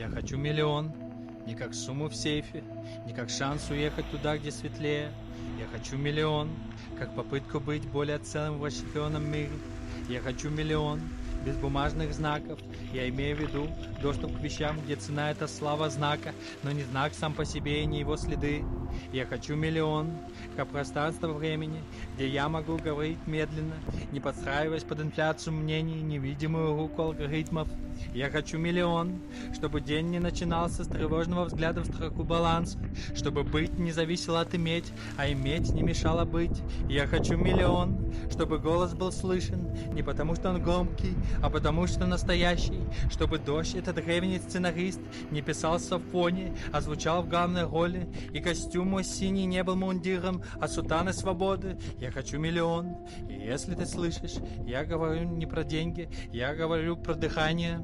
Я хочу миллион, не как сумму в сейфе, не как шанс уехать туда, где светлее. Я хочу миллион, как попытку быть более целым в расщепленном мире. Я хочу миллион, без бумажных знаков. Я имею в виду доступ к вещам, где цена — это слава знака, но не знак сам по себе и не его следы. Я хочу миллион, как пространство времени, где я могу говорить медленно, не подстраиваясь под инфляцию мнений, невидимую руку алгоритмов. Я хочу миллион, чтобы день не начинался с тревожного взгляда в строку баланса, чтобы быть не зависело от иметь, а иметь не мешало быть. Я хочу миллион, чтобы голос был слышен, не потому что он громкий, а потому что настоящий, чтобы дождь, этот древний сценарист, не писался в фоне, а звучал в главной роли, и костюм мой синий не был мундиром, а сутаной свободы. Я хочу миллион, и если ты слышишь, я говорю не про деньги, я говорю про дыхание.